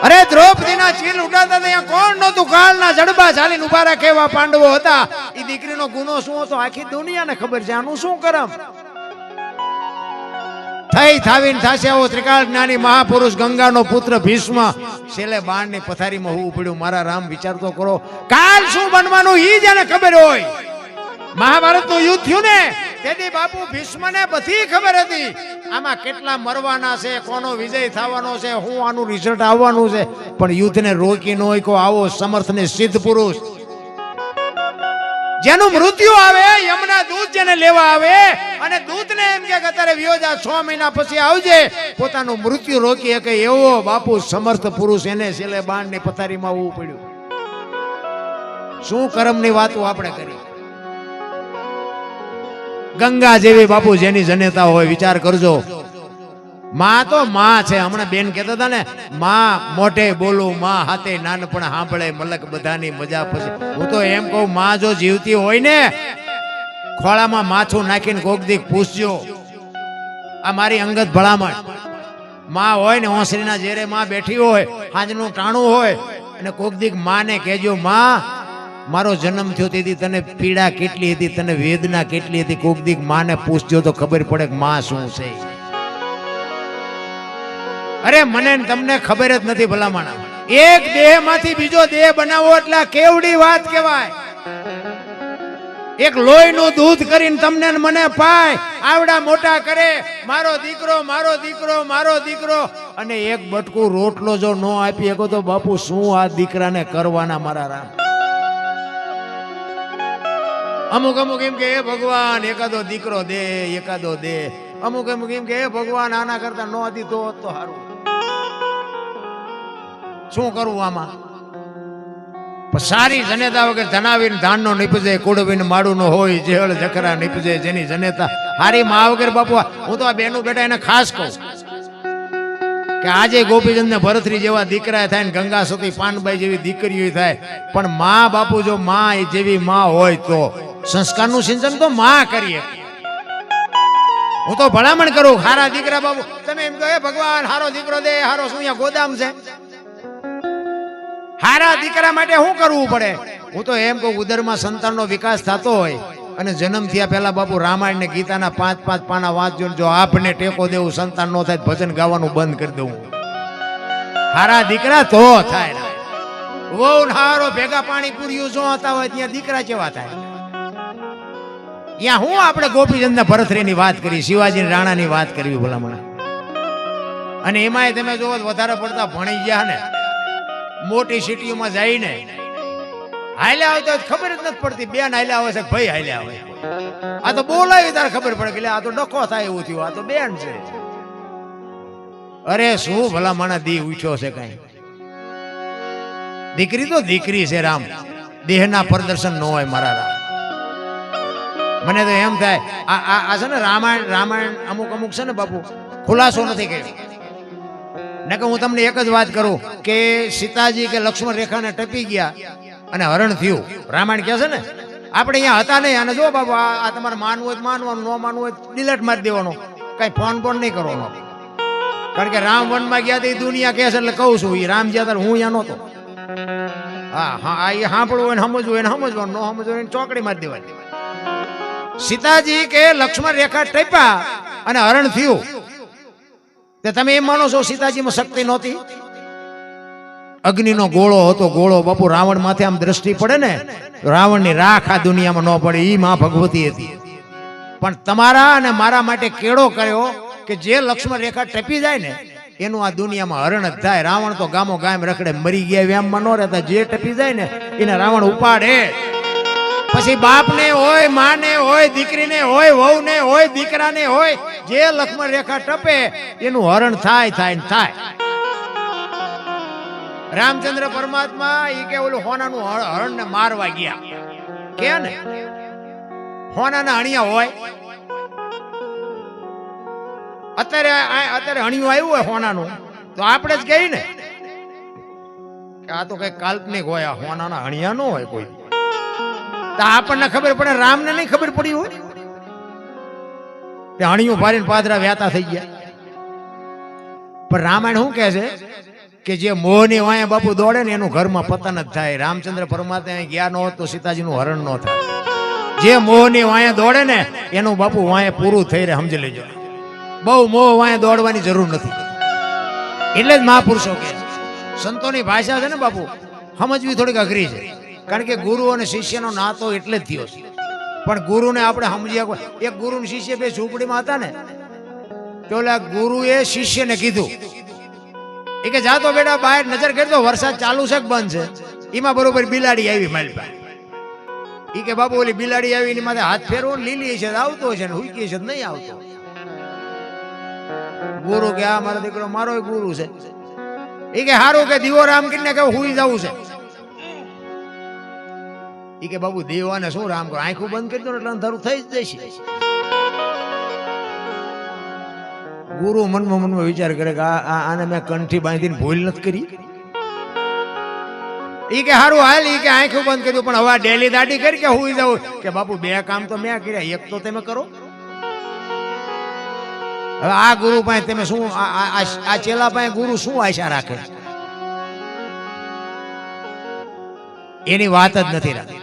અરે દ્રૌપદીના ચીલ ઉડાતા ત્યાં કોણ નહોતું? કાળના જડબા ચાલીને ઉભા રાખે એવા પાંડવો હતા. એ દીકરીનો ગુનો શું હતો આખી દુનિયાને ખબર છે. આનું શું કર્મ? થઈ થાવીને થાશે આવો ત્રિકાળ જ્ઞાની મહાપુરુષ ગંગાનો પુત્ર ભીષ્મ છેલ્લે બાણની પથારીમાં હોવું પડ્યું. મારા રામ વિચાર તો કરો, કાલ શું બનવાનું ઈ જેને ખબર હોય. મહાભારતનું યુદ્ધ થયું ને તેથી બાપુ ભીષ્મને બધી ખબર હતી, આમાં કેટલા મરવાના છે, કોનો વિજય થવાનો છે, હું આનું રિઝલ્ટ આવવાનું છે. પણ યુદ્ધને રોકી ન હોય કો આવો સમર્થ ને સિદ્ધ પુરુષ, જેનું મૃત્યુ આવે, યમના દૂત જેને લેવા આવે અને દૂતને એમ કે અત્યારે વિયોજા 6 મહિના પછી આવજે, પોતાનું મૃત્યુ રોકી શકે એવો બાપુ સમર્થ પુરુષ, એને છેલ્લે બાણની પથારીમાં આવવું પડ્યું. શું કર્મની વાતો આપણે કરી? ગંગા જેવી બાપુ જેની જનેતા હોય, વિચાર કરજો. માં તો માં છે. હમણાં બેન કહેતા હતા ને, માં મોઢે બોલું, માં હાથે નાનપણ સાંભળે, મલક બધાની મજા પછી. હું તો એમ કહું, માં જો જીવતી હોય ને, ખોળામાં માથું નાખીને કોક દીક પૂછજો. આ મારી અંગત ભલામણ. માં હોય ને ઓસરીના જેરે માં બેઠી હોય, હાજનું ટાણું હોય, અને કોક દીક માને કહેજો, માં મારો જન્મ થયો તેથી તને પીડા કેટલી હતી, તને વેદના કેટલી હતી. કોક દીક માને પૂછજો તો ખબર પડે કે માં શું છે. અરે મને તમને ખબર જ નથી ભલામણ. એક દેહ માંથી બીજો દેહ બનાવો એટલે કેવડી વાત કહેવાય. એક લોહીનું દૂધ કરીને તમને મને પાય, આવડા મોટા કરે, મારો દીકરો મારો દીકરો મારો દીકરો, અને એક બટકું રોટલો જો ન આપી શકો તો બાપુ શું આ દીકરાને કરવાના મારા રામ? અમુક અમુક એમ કે હે ભગવાન એકાદો દીકરો દે, એકાદો દે. અમુક અમુક એમ કે હે ભગવાન આના કરતા ન દીધો હોત તો સારું. શું કરવું આમાં? સારી જનેતા વગર ધનાવીને ધાનનો નીપજે, કુડવીને માડું નો હોય, જેહળ જખરા નીપજે જેની જનેતા. હારી મા વગર બાપુ, હું તો આ બેનું બેટા એને ખાસ કહું કે આજે ગોપીચંદ ને ભરતરી જેવા દીકરા થાય ને ગંગા સતી પાનબાઈ જેવી દીકરીઓ થાય, પણ મા બાપુ જો મા જેવી મા હોય તો સંસ્કારનું સિંચન તો મા કરીએ. હું તો ભલામણ કરું, હારા દીકરા બાપુ તમે એમ કહો ભગવાન હારો દીકરો દે, હારો શું અહીંયા ગોદામ છે? હારા દીકરા માટે શું કરવું પડે? હું તો એમ કહું, ઉદરમાં સંતાનનો વિકાસ થતો હોય અને જન્મ થયા પહેલા બાપુ રામાયણ ને ગીતાના 5-5 પાના વાંચજો. જો આપને ટેકો દેવું સંતાન નો થાય, ભજન ગાવાનું બંધ કરી દઉં. હારા દીકરા તો થાય. વહુ હારો ભેગા પાણી પૂર્યું જો હતા હોય ત્યાં દીકરા કેવા થાય? ત્યાં હું આપણે ગોપીચંદ ભરતરીની વાત કરી, શિવાજી રાણાની વાત કરવી ભલામણ. અને એમાંય તમે જો વધારે પડતા ભણી ગયા ને, મોટી સિટીઓમાં જઈને હાલ્યા આવે તો ખબર જ નથી પડતી, બેન હાલ્યા આવે છે ભાઈ હાલ્યા આવે. આ તો બોલાવી તારે ખબર પડે કે આ તો ડખો થાય એવું થયું, આ તો બેન છે. અરે શું ભલામણ દી ઉઠ્યો છે કઈ? દીકરી તો દીકરી છે રામ, દેહના પ્રદર્શન ન હોય મારા રામ. મને તો એમ થાય આ છે ને રામાયણ અમુક અમુક છે ને બાપુ ખુલાસો નથી કર્યો. ને કે હું તમને એક જ વાત કરું કે સીતાજી કે લક્ષ્મણ રેખાને ટપી ગયા અને હરણ થયું. રામાયણ કહે છે ને, આપણે અહીંયા હતા નહીં. અને જો બાપુ આ તમારે માનવું હોય માનવાનું, ન માનવું હોય ડિલેટ મારી દેવાનો, કઈ ફોન નહીં કરવાનો. કારણ કે રામ વનમાં ગયા તો દુનિયા કહે છે એટલે કહું છું. એ રામ ગયા ત્યારે હું અહીંયા નહોતો. હા હા, એ સાંભળવું હોય ને સમજવું હોય ને સમજવાનું, ન સમજવું હોય ચોકડી મારી દેવાની. સીતાજી કે લક્ષ્મણ રેખા ટપ્યા અને હરણ થયું, તે તમે એમ માનો છો સીતાજીમાં શક્તિ નહોતી? અગ્નિનો ગોળો હતો, ગોળો બાપુ રાવણ માથે આમ દ્રષ્ટિ પડે ને રાવણની રાખ આ દુનિયામાં ન પડે, ઈ માં ભગવતી હતી. પણ તમારા અને મારા માટે કેળો કર્યો કે જે લક્ષ્મણ રેખા ટપી જાય ને એનું આ દુનિયામાં હરણ જ થાય. રાવણ તો ગામો ગામ રખડે, મરી ગયા વ્યામમાં ન રહેતા, જે ટપી જાય ને એને રાવણ ઉપાડે. પછી બાપને હોય, માને હોય, દીકરીને હોય, વહુને હોય, દીકરાને હોય, જે લક્ષ્મણ રેખા ટપે એનું હરણ થાય થાય ને થાય. રામચંદ્ર પરમાત્મા ઈ કે ઓલું હોનાનું હરણ ને મારવા ગયા કે ને હોનાના હણિયા હોય. અત્યારે હણિયું આવ્યું હોય હોનાનું તો આપણે જ કહીએ ને કે આ તો કઈ કાલ્પનિક હોય, આ હોનાના હણિયા ન હોય કોઈ. તો આપણને ખબર પડે, રામને નહીં ખબર પડી હોય કે હણિયું ભારીને પાદરા વ્યાતા થઈ ગયા. પણ રામાયણ શું કહે છે કે જે મોહની વાંહે બાપુ દોડે ને એનું ઘરમાં પતન જ થાય. રામચંદ્ર પરમાત્મા ગયા ન હોત તો સીતાજીનું હરણ ન થાય. જે મોહની વાંહે દોડે ને એનું બાપુ વાંહે પૂરું થઈ રહે, સમજી લેજો. બહુ મોહ વાંહે દોડવાની જરૂર નથી. એટલે જ મહાપુરુષો કે સંતોની ભાષા છે ને બાપુ સમજવી થોડીક અઘરી છે, કારણ કે ગુરુ અને શિષ્યનો નાતો એટલે જ થયો છે. પણ ગુરુને આપણે સમજ્યા, એક ગુરુ ને શિષ્ય બે ઝૂંપડીમાં હતા ને તો ઓલા ગુરુએ શિષ્યને કીધું એ કે જાતો બેટા બહાર નજર કરી દો, વરસાદ ચાલુ છે કે બંધ છે. એમાં બરોબર બિલાડી આવી મારી પાસે. એ કે બાપુ ઓલી બિલાડી આવી એની માથે હાથ ફેરવો, લીલી છે આવતો છે ને હુકી છે નહીં આવતો. ગુરુ કે આ મારો દીકરો મારો ગુરુ છે. એ કે હારું કે દીવો રામ કરીને કે હુઈ જવું છે. એ કે બાપુ દેવાને શું રામ કરો, આંખું બંધ કરી દો એટલે અંધારું થઈ જ જશે. ગુરુ મનમાં વિચાર કરે કે આને મેં કંઠી બાંધીને ભૂલ નથી કરી. ઈ કે હારું હાલ, ઈ કે આંખું બંધ કર્યું પણ હવે ડેલી દાડી કરી કે હુઈ જાવ. કે બાપુ બે કામ તો મેં કર્યા, એક તો તમે કરો. હવે આ ગુરુ પાસે તમે શું, આ ચેલા પાસે ગુરુ શું આશા રાખે? એની વાત જ નથી રાખી.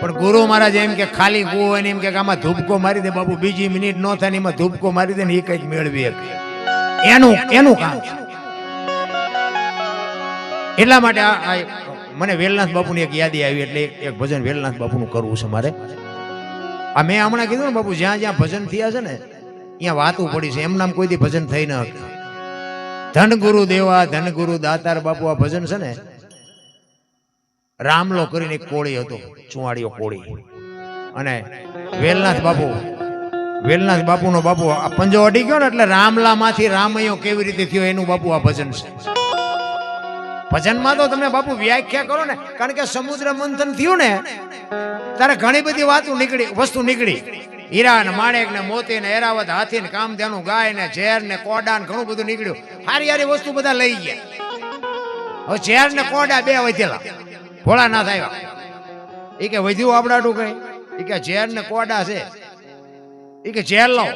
પણ ગુરુ મહારાજ એમ કે ખાલી કુવો હોય ને એમ કે આમાં ધૂપકો મારી દે બાપુ, બીજી મિનિટ ન થાય ને એમાં ધૂપકો મારી દે ને એ કઈક મેળવી એનું કામ છે. એટલા માટે મને વેલનાથ બાપુની એક યાદી આવી, એટલે એક ભજન વેલનાથ બાપુનું કરવું છે મારે. આ મેં હમણાં કીધું ને બાપુ જ્યાં જ્યાં ભજન થયા છે ને અહીંયા વાતું પડી છે, એમ નામ કોઈ દી ભજન થઈ ન શકે. ધન ગુરુ દેવા ધન ગુરુ દાતાર બાપુ આ ભજન છે ને રામલો કરીને એક કોળી હતો, ચુવાડીઓ કોળી. અને વેલનાથ બાપુનો બાપુ આ પંજો અડી ગયો ને એટલે રામલા માંથી રામૈયો કેવી રીતે થયો એનું બાપુ આ ભજન છે. ભજનમાં તો તમે બાપુ વ્યાખ્યા કરો ને, કારણ કે સમુદ્ર મંથન થયું ને ત્યારે ઘણી બધી વસ્તુ નીકળી. હીરા ને માણેક ને મોતી ને એરાવત હાથી ને કામધેનું ગાય ને ઝેર ને કોડા ને ઘણું બધું નીકળ્યું. હારી હારી વસ્તુ બધા લઈ ગયા. હવે ઝેર ને કોડા બે વધેલા, ભોળાનાથ આવ્યા. એ કે વધ્યું આપડાટું કઈ? એ કે ઝેર ને કોડા છે. એ કે ઝેર લાવો.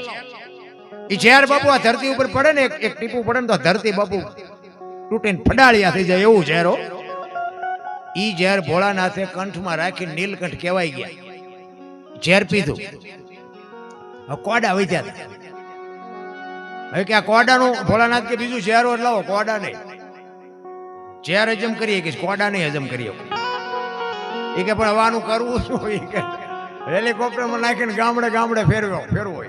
એ ઝેર બાપુ આ ધરતી ઉપર પડે ને એક ટીપું પડે ને તો ધરતી બાપુ તૂટીને ફડાળિયા થઈ જાય એવું ઝેરો. ઈ ઝેર ભોળાનાથે કંઠમાં રાખી નીલકંઠ કહેવાય ગયા. ઝેર પીધું, કોડા વધ્યા હતા. હવે કે આ કોડાનું ભોળાનાથ કે બીજું ઝેરો લાવો, કોડા નહીં. ઝેર હજમ કરીએ કે કોડા નહીં હજમ કરીએ. એ કે પણ હવાનું કરવું શું? એ કે હેલિકોપ્ટરમાં નાખીને ગામડે ગામડે ફેરવો.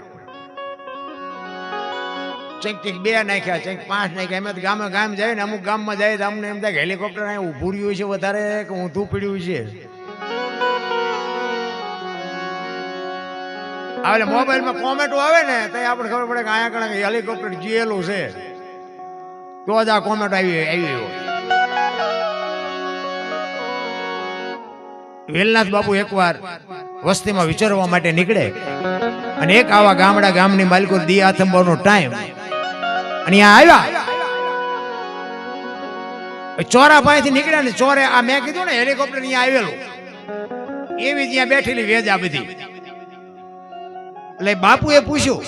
ચેક બે નાખ્યા, ચેક 5 નાખ્યા. એમ ગામે ગામ જાય ને અમુક ગામમાં જાય તો અમને એમ થાય કે હેલિકોપ્ટર અહીં ઊભું રહ્યું છે વધારે કે ઊંધું પીડ્યું છે. એટલે મોબાઈલમાં કોમેન્ટો આવે ને તો આપણને ખબર પડે કે અહીંયા કણ હેલિકોપ્ટર જીએલું છે તો જ આ કોમેન્ટ આવી હોય. વેલનાથ બાપુ એકવાર વસ્તીમાં વિચારવા માટે નીકળે અને એક આવા ગામની માલિકો દી આથંબાનો ટાઈમ અને અહીંયા આવ્યા. ચોરા પાસેથી નીકળ્યા ને ચોરે આ મેં કીધું ને હેલિકોપ્ટર અહીંયા આવેલું એવી ત્યાં બેઠેલી વેજા બધી. એટલે બાપુએ પૂછ્યું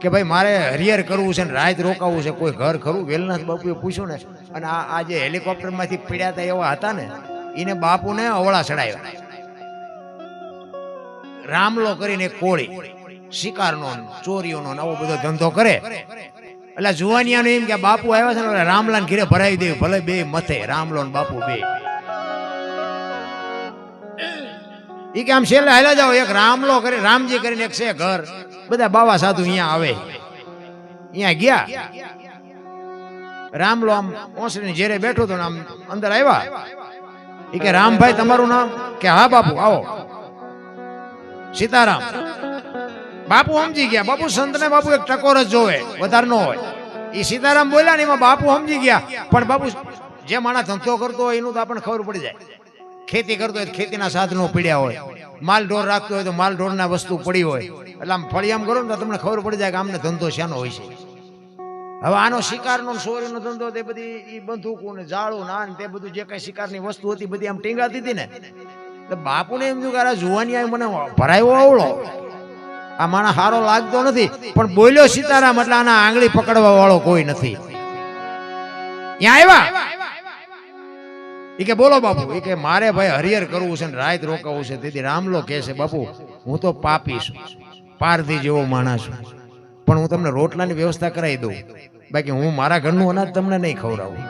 કે ભાઈ મારે હરિયર કરવું છે ને રાત રોકાવું છે, કોઈ ઘર ખરું? વેલનાથ બાપુએ પૂછ્યું ને અને આ જે હેલિકોપ્ટર માંથી પીડ્યા હતા એવા હતા ને એને બાપુને અવળા ચડાવ્યા. રામલો કરીને કોળી શિકારનો ચોરીઓનો આવો બધો ધંધો કરે એટલે જુવાનિયાને એમ કે બાપુ આવ્યા છે ને રામલાલ ઘીરે ભરાવી દે, ભલે બે મથે રામલો ને બાપુ બે. ઈ કે આમ છેલ્લે હાલ્યા જાઓ, એક રામલો કરી રામજી કરીને એક છે ઘર, બધા બાવા સાધુ અહીંયા આવે. અહીંયા ગયા, રામલો આમ ઓસરીની જેરે બેઠો તો આમ અંદર આવ્યા. ઈ કે રામભાઈ તમારું નામ? કે હા બાપુ આવો. સીતારામ. બાપુ સમજી ગયા. બાપુ સંતને બાપુ એક ટકોર જ જોવે, વધારે ન હોય. એ સીતારામ બોલ્યા ને એમાં બાપુ સમજી ગયા. પણ બાપુ જે માણસ ધંધો કરતો હોય એનું તો આપણને ખબર પડી જાય. ખેતી કરતો હોય ખેતીના સાધનો પડ્યા હોય, માલ ઢોર રાખતો હોય તો માલ ઢોરના વસ્તુ પડી હોય, એટલે આમ ફળિયામ કરો ને તો તમને ખબર પડી જાય કે આમને ધંધો શાનો હોય છે. હવે આનો શિકારનો સોરીનો ધંધો, તે બધી બંદૂકો ને જાળું ના ને તે બધું જે કઈ શિકારની વસ્તુ હતી બધી આમ ટીંગાતી હતી ને, એટલે બાપુને એમ થયું કે આ જુવાની મને ભરાયો આવડો, આ માણસ હારો લાગતો નથી. પણ બોલ્યો સીતારામ એટલે આના આંગળી પકડવા વાળો કોઈ નથી. ત્યાં આવ્યા. ઈ કે બોલો બાપુ. ઈ કે મારે ભાઈ હરિહર કરવું છે ને રાત રોકાવું છે. તેથી રામલો કહે છે બાપુ હું તો પાપી છું, પારધી જેવો માણસ છું, પણ હું તમને રોટલાની વ્યવસ્થા કરાવી દઉં, બાકી હું મારા ઘરનું અનાજ તમને નહીં ખવડાવું.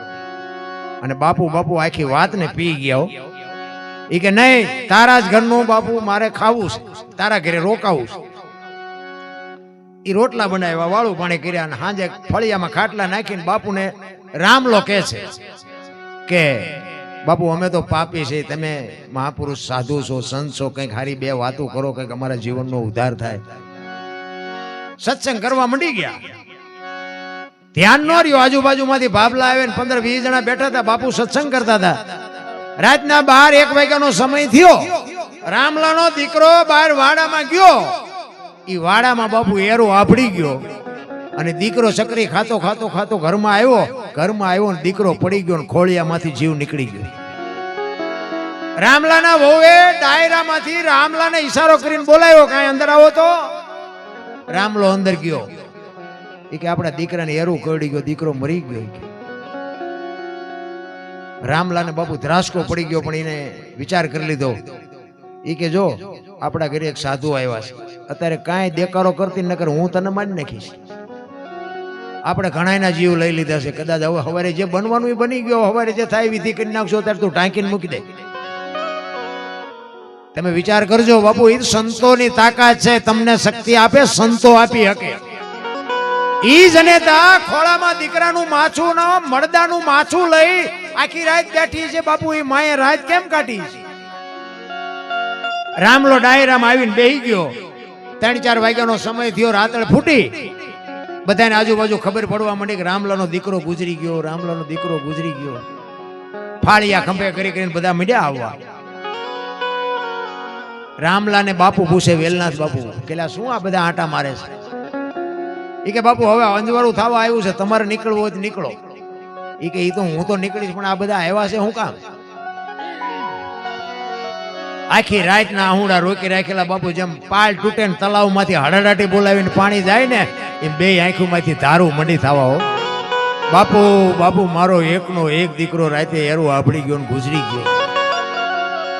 અને બાપુ આખી વાતને પી ગયા. ઈ કે નહીં, તારા જ ઘરનું બાપુ મારે ખાવું છે, તારા ઘરે રોકાવું છે. ઈ રોટલા બનાવ્યા, વાળું પાણી કર્યા, અને સાંજે ફળિયામાં ખાટલા નાખીને બાપુને રામલો કહે છે કે બાપુ અમે તો પાપી છે, તમે મહાપુરુષ સાધુ છો, સંત છો, કંઈક હારી બે વાતો કરો, કંઈક અમારા જીવનનો ઉદ્ધાર થાય. સત્સંગ કરવા મંડી ગયા. ધ્યાન ન રહ્યો, આજુબાજુમાંથી ભાભલા આવે ને 15-20 જણા બેઠા હતા, બાપુ સત્સંગ કરતા હતા. રાતના 12-1 વાગ્યાનો સમય થયો. રામલાનો દીકરો બહાર વાડામાં ગયો. ઈ વાડામાં બાપુ એરો આભડી ગયો અને દીકરો ચકરી ખાતો ખાતો ખાતો ઘરમાં આવ્યો ને દીકરો પડી ગયો ને ખોળિયામાંથી જીવ નીકળી ગયો. રામલાના વહુએ ડાયરામાંથી રામલાને ઈશારો કરીને બોલાવ્યો, કાંઈ અંદર આવો તો. રામલો અંદર ગયો. એ કે આપણા દીકરાને એરું કરડી ગયો, દીકરો મરી ગયો. રામલાને બાપુ ધ્રાસકો પડી ગયો, પણ એને વિચાર કરી લીધો. એ કે જો આપણા ઘરે એક સાધુ આવ્યા છે, અત્યારે કાંઈ દેકારો કરતી નકર હું તને મારી નાખીશ. આપણે ઘણાના જીવ લઈ લીધા છે, કદાચ હવે સવારે જે બનવાનું એ બની ગયો, સવારે જે થાય વિધિ કરી નાખશો ત્યારે તું ટાંકીને મૂકી દે. તમે વિચાર કરજો બાપુ, એ સંતોની તાકાત છે, તમને શક્તિ આપે, સંતો આપી શકે. ઈ જનેતા ખોળામાં દીકરાનું માછું ના મળદાનું માછું લઈ આખી રાત બેઠી છે બાપુ. એ માએ રાત કેમ કાઢી છે? રામલો ડાયરામાં આવીને બેહી ગયો. 3-4 વાગ્યાનો સમય થયો, રાતળ ફૂટી. બધાને આજુબાજુ ખબર પડવા માંડી કે રામલાનો દીકરો ગુજરી ગયો, રામલાનો દીકરો ગુજરી ગયો. ફાળિયા ખંભે કરીને બધા મીડ્યા આવવા. રામલાને બાપુ પૂછે, વેલનાથ બાપુ કેલા શું આ બધા આંટા મારે છે? એ કે બાપુ હવે અંજવાળું થવા આવ્યું છે, તમારે નીકળવું હોય તો નીકળો. એ કે તો હું તો નીકળીશ, પણ આ બધા આવ્યા છે હું કામ? આખી રાતના આહુડા રોકી રાખેલા બાપુ, જેમ પાલ તૂટે ને તલાવમાંથી હડાડાટી બોલાવીને પાણી જાય ને એમ બે આંખોમાંથી ધારું મંડી થવા. હો બાપુ મારો એકનો એક દીકરો રાતે એરું આભડી ગયો ને ગુજરી ગયો.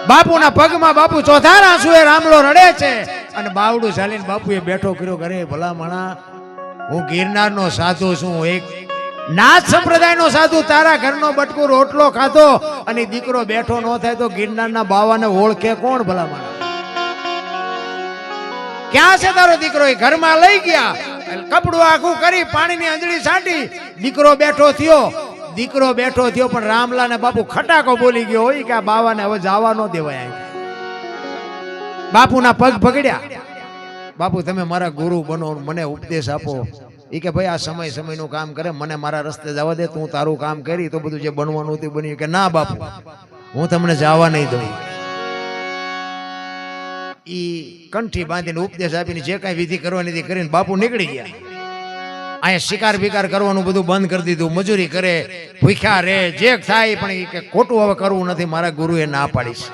બાપુના પગમાં બાપુ ચોથાર આંસુએ રામલો રડે છે અને બાવડું ચાલીને બાપુએ બેઠો કર્યો. ઘરે ભલા માણા, હું ગિરનારનો સાધુ છું, એક નાથ સંપ્રદાયનો સાધુ, તારા ઘરનો બટકુ રોટલો ખાધો અને દીકરો બેઠો ન થાય તો ગિરનારના બાવાને ઓળખે કોણ? ભલા માણા, ક્યાં છે તારો દીકરો? એ ઘરમાં લઈ ગયા, કપડું આખું કરી પાણીની અંજળી છાંટી દીકરો બેઠો થયો. પણ રામલાને બાપુ ખટાકો બોલી ગયો હોય કે આ બાવાને હવે જવા ન દેવાય. બાપુના પગ ભગડ્યા. બાપુ તમે મારા ગુરુ બનો, મને ઉપદેશ આપો. એ કે ભાઈ આ સમયનું કામ કરે, મને મારા રસ્તે જવા દે, તું તારું કામ કરી તો બધું જે બનવાનું હતું બન્યું. કે ના બાપુ, હું તમને જવા નહીં દઉં. ઈ કંઠી બાંધીને ઉપદેશ આપીને જે કાંઈ વિધિ કરવાની હતી કરીને બાપુ નીકળી ગયા. અહીંયા શિકાર બિકાર કરવાનું બધું બંધ કરી દીધું, મજૂરી કરે, ભૂખ્યા રે, જે થાય, પણ એ કે ખોટું હવે કરવું નથી, મારા ગુરુએ ના પાડીશ.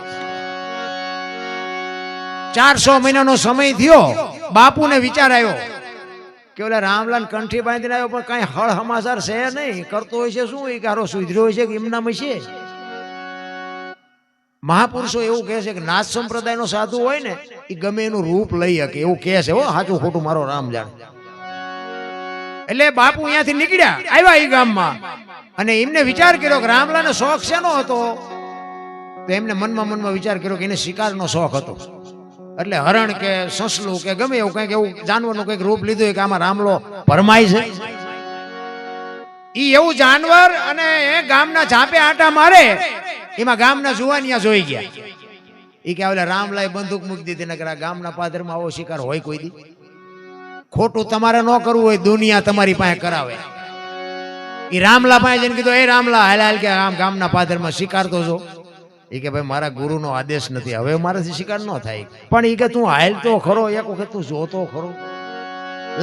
400 મહિનાનો સમય થયો. બાપુને વિચાર આવ્યો કે ઓલા રામલાલ કંઠી બાંધીને આવ્યો, પણ કઈ હળ સમાચાર છે નહીં, કરતો હોય છે શું? એ કારો સુધર્યો હોય છે કે એમનામ છે? મહાપુરુષો એવું કહે છે કે નાથ સંપ્રદાયનો સાધુ હોય ને એ ગમે એનું રૂપ લઈ શકે, એવું કહે છે. હો સાચું ખોટું મારો રામ જાણે. એટલે બાપુ અહીંયાથી નીકળ્યા આવ્યા એ ગામમાં અને એમને વિચાર કર્યો કે રામલાને શોખ શેનો હતો તો એમને મનમાં વિચાર કર્યો કે એને શિકારનો શોખ હતો એટલે હરણ કે સસલું કે ગમે એવું કંઈક એવું જાનવરનું કંઈક રૂપ લીધું કે આમાં રામલો ભરમાય છે ઈ એવું જાનવર અને એ ગામના ઝાપે આટા મારે એમાં ગામના જુવાનિયા જોઈ ગયા ઈ કે ઓલા રામલાએ બંદૂક મૂકી દીધી નકર આ ગામના પાદરમાં આવો શિકાર હોય કોઈ દી ખોટું તમારે ન કરવું હોય દુનિયા તમારી પાસે કરાવે ઈ રામલા પાસે જઈને કીધું એ રામલા હાલ હાલ કે આમ ગામના પાદરમાં શિકાર તો જો ઈ કે ભાઈ મારા ગુરુનો આદેશ નથી હવે મારાથી શિકાર ન થાય પણ ઈ કે તું હાલ તો ખરો એક વખત તું જોતો ખરો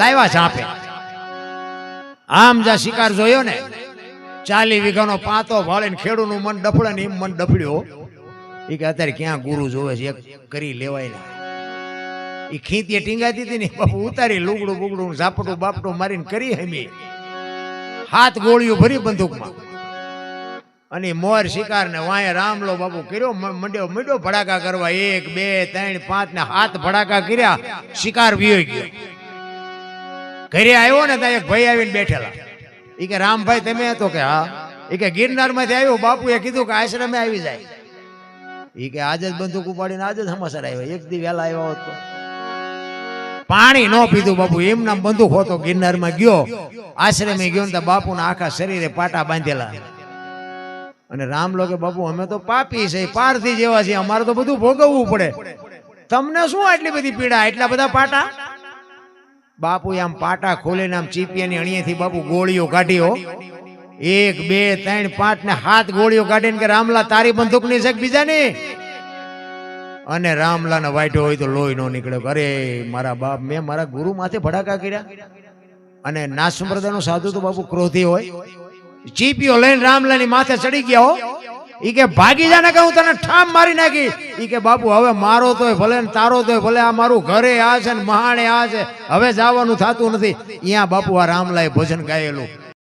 લાવ્યા ઝાપે આમ જા શિકાર જોયો ને 40 વીઘાનો પાતો ભાળીને ખેડૂનું મન ડફળે ને એમ મન ડફડ્યો ઈ કે અત્યારે ક્યાં ગુરુ જોવે છે એક કરી લેવાય ને ઈ ખીંતીએ ટીંગાતી હતી ને બાપુ ઉતારી લુગડું બુગડું ઝાપટું બાપટું મારીને કરી હમી 7 ગોળીઓ ભરી બંદૂકમાં અને મોર શિકાર ને વાંહે રામલો બાપુ કર્યો મંડ્યો ભડાકા કરવા 1 2 3 5 ને 7 ભડાકા કર્યા શિકાર વિયો ગયો ઘરે આવ્યો ને ત્યાં એક ભાઈ આવીને બેઠેલા ઈ કે રામભાઈ તમે તો કે હા ઈ કે ગિરનાર માંથી આવ્યો બાપુએ કીધું કે આશ્રમે આવી જાય ઈ કે આજે જ બંદૂક ઉપાડીને આજે જ સમાચાર આવ્યો એક દી વહેલા આવ્યો હતો પાણી ન પીધું બાપુ એમ નામ બંદૂક હોતો ગિરનારમાં ગયો આશ્રમે ગયો ને તો બાપુના આખા શરીરે પાટા બાંધેલા અને રામલો કે બાપુ અમે તો પાપી છે પારથી જેવા છે અમારે તો બધું ભોગવવું પડે તમને શું આટલી બધી પીડા એટલા બધા પાટા બાપુ આમ પાટા ખોલીને આમ ચીપિયાની અણીએથી બાપુ ગોળીઓ કાઢ્યો 1 2 3 5 ને 7 ગોળીઓ કાઢીને કે રામલા તારી બંદૂક ની છે બીજાની અને રામલાને વાઈટો હોય તો લોહી નો નીકળ્યો અરે મારા બાપ મેં મારા ગુરુ માથે ભડાકા કર્યા અને નાથ સંપ્રદાયનો સાધુ તો બાપુ ક્રોધી હોય ચીપીઓ લઈને રામલાની માથે ચડી ગયા હો ઈ કે ભાગી જા ને કે હું તને ઠામ મારી નાખી ઈ કે બાપુ હવે મારો તોય ભલે ને તારો તોય ભલે આ મારું ઘરે આ છે ને મહાણે આ છે હવે જવાનું થતું નથી અહીંયા બાપુ આ રામલાએ ભજન ગાયેલું